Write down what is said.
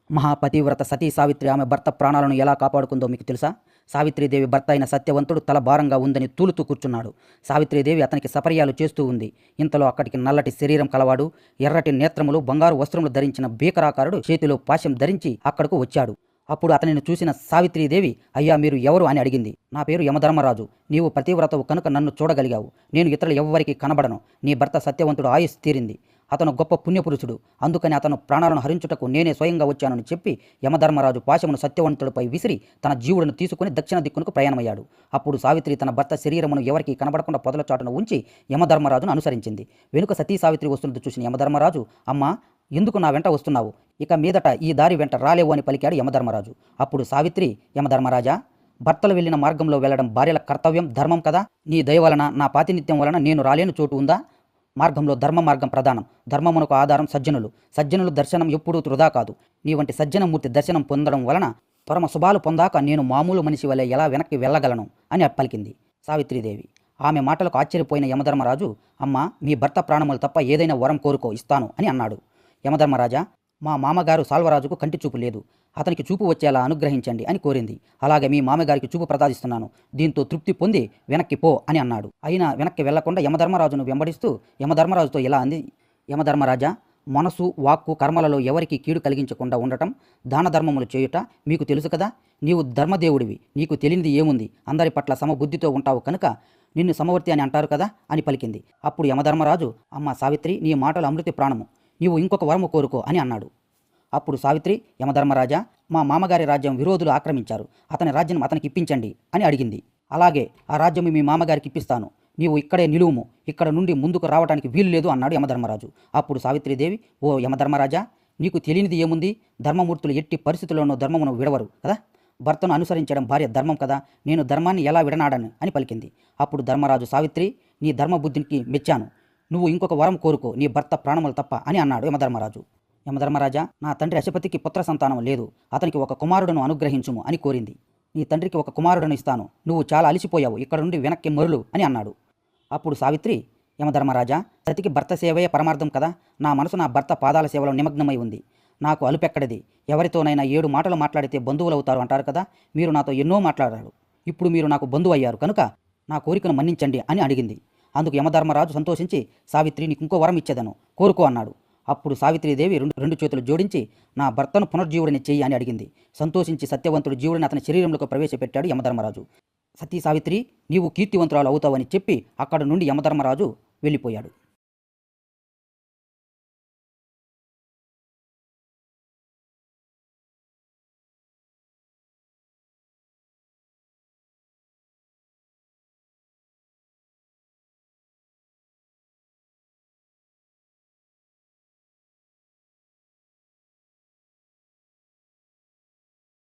మహాపతివ్రత సతీ సావిత్రి ఆమె భర్త ప్రాణాలను ఎలా కాపాడుకుందో మీకు తెలుసా? సావిత్రీదేవి భర్త అయిన సత్యవంతుడు తల భారంగా ఉందని తూలుతూ కూర్చున్నాడు. సావిత్రీదేవి అతనికి సపర్యాలు చేస్తూ ఉంది. ఇంతలో అక్కడికి నల్లటి శరీరం కలవాడు, ఎర్రటి నేత్రములు, బంగారు వస్త్రములు ధరించిన భీకరాకారుడు చేతిలో పాశం ధరించి అక్కడకు వచ్చాడు. అప్పుడు అతనిని చూసిన సావిత్రీదేవి, అయ్యా మీరు ఎవరు అని అడిగింది. నా పేరు యమధర్మరాజు. నీవు పతివ్రతవు కనుక నన్ను చూడగలిగావు. నేను ఇతరులు ఎవ్వరికి కనబడను. నీ భర్త సత్యవంతుడు ఆయుస్ తీరింది. అతను గొప్ప పుణ్యపురుషుడు. అందుకని అతను ప్రాణాలను హరించుటకు నేనే స్వయంగా వచ్చానని చెప్పి యమధర్మరాజు పాశమును సత్యవంతుడిపై విసిరి తన జీవులను తీసుకుని దక్షిణ దిక్కునకు ప్రయాణమయ్యాడు. అప్పుడు సావిత్రి తన భర్త శరీరమును ఎవరికి కనబడకుండా పొదల చాటును ఉంచి యమధర్మరాజును అనుసరించింది. వెనుక సతీ సావిత్రి వస్తున్నది చూసిన యమధర్మరాజు, అమ్మా ఎందుకు నా వెంట వస్తున్నావు? ఇక మీదట ఈ దారి వెంట రాలేవు అని పలికాడు యమధర్మరాజు. అప్పుడు సావిత్రి, యమధర్మరాజా, భర్తలు వెళ్లిన మార్గంలో వెళ్లడం భార్యల కర్తవ్యం, ధర్మం కదా. నీ దయ వలన, నా పాతినిత్యం వలన నేను రాలేని చోటు ఉందా? మార్గంలో ధర్మ మార్గం ప్రధానం. ధర్మమునకు ఆధారం సజ్జనులు. సజ్జనులు దర్శనం ఎప్పుడూ వృధా కాదు. నీ వంటి సజ్జనమూర్తి దర్శనం పొందడం వలన పరమ శుభాలు పొందాక నేను మామూలు మనిషి వలె ఎలా వెనక్కి వెళ్ళగలను అని పలికింది సావిత్రీదేవి. ఆమె మాటలకు ఆశ్చర్యపోయిన యమధర్మరాజు, అమ్మా మీ భర్త ప్రాణములు తప్ప ఏదైనా వరం కోరుకో, ఇస్తాను అని అన్నాడు. యమధర్మరాజా, మా మామగారు సాల్వరాజుకు కంటి చూపు లేదు. అతనికి చూపు వచ్చేలా అనుగ్రహించండి అని కోరింది. అలాగే మీ మామగారికి చూపు ప్రసాదిస్తున్నాను. దీంతో తృప్తి పొంది వెనక్కి పో అని అన్నాడు. అయినా వెనక్కి వెళ్లకుండా యమధర్మరాజును వెంబడిస్తూ యమధర్మరాజుతో ఇలా అంది, యమధర్మరాజా, మనసు, వాక్కు, కర్మలలో ఎవరికి కీడు కలిగించకుండా ఉండటం, దాన ధర్మములు చేయుట మీకు తెలుసు కదా. నీవు ధర్మదేవుడివి, నీకు తెలియనిది ఏముంది? అందరి పట్ల సమబుద్ధితో ఉంటావు కనుక నిన్ను సమవర్తి అని అంటారు కదా అని పలికింది. అప్పుడు యమధర్మరాజు, అమ్మ సావిత్రి, నీ మాటలు అమృతి ప్రాణము. నీవు ఇంకొక వరము కోరుకో అని అన్నాడు. అప్పుడు సావిత్రి, యమధర్మరాజా, మా మామగారి రాజ్యం విరోధులు ఆక్రమించారు. అతని రాజ్యం అతనికి ఇప్పించండి అని అడిగింది. అలాగే ఆ రాజ్యం మీ మామగారికి ఇప్పిస్తాను. నీవు ఇక్కడే నిలువుము. ఇక్కడ నుండి ముందుకు రావడానికి వీలు లేదు అన్నాడు యమధర్మరాజు. అప్పుడు సావిత్రీదేవి, ఓ యమధర్మరాజా, నీకు తెలియనిది ఏముంది? ధర్మమూర్తులు ఎట్టి పరిస్థితుల్లోనూ ధర్మమును విడవరు కదా. భర్తను అనుసరించడం భార్య ధర్మం కదా. నేను ధర్మాన్ని ఎలా విడనాడను అని పలికింది. అప్పుడు ధర్మరాజు, సావిత్రి, నీ ధర్మబుద్ధికి మెచ్చాను. నువ్వు ఇంకొక వరం కోరుకో, నీ భర్త ప్రాణములు తప్ప అని అన్నాడు యమధర్మరాజు. యమధర్మరాజా, నా తండ్రి అశపతికి పుత్ర సంతానం లేదు. అతనికి ఒక కుమారుడును అనుగ్రహించుము అని కోరింది. నీ తండ్రికి ఒక కుమారుడును ఇస్తాను. నువ్వు చాలా అలిసిపోయావు, ఇక్కడ నుండి వెనక్కి మరులు అని అన్నాడు. అప్పుడు సావిత్రి, యమధర్మరాజా, సతికి భర్త సేవయే పరమార్థం కదా. నా మనసు నా భర్త పాదాల సేవలో నిమగ్నమై ఉంది. నాకు అలుపెక్కడిది. ఎవరితోనైనా 7 మాటలు మాట్లాడితే బంధువులవుతారు అంటారు కదా. మీరు నాతో ఎన్నో మాట్లాడారు. ఇప్పుడు మీరు నాకు బంధువు అయ్యారు కనుక నా కోరికను మన్నించండి అని అడిగింది. అందుకు యమధర్మరాజు సంతోషించి, సావిత్రి, నీకు ఇంకో వరం ఇచ్చేదను, కోరుకో అన్నాడు. అప్పుడు సావిత్రీదేవి రెండు చేతులు జోడించి, నా భర్తను పునర్జీవుడిని చెయ్యి అని అడిగింది. సంతోషించి సత్యవంతుడు జీవుడిని అతని శరీరంలోకి ప్రవేశపెట్టాడు యమధర్మరాజు. సతీ సావిత్రి, నీవు కీర్తివంతురాలు అవుతావని చెప్పి అక్కడ నుండి యమధర్మరాజు వెళ్ళిపోయాడు.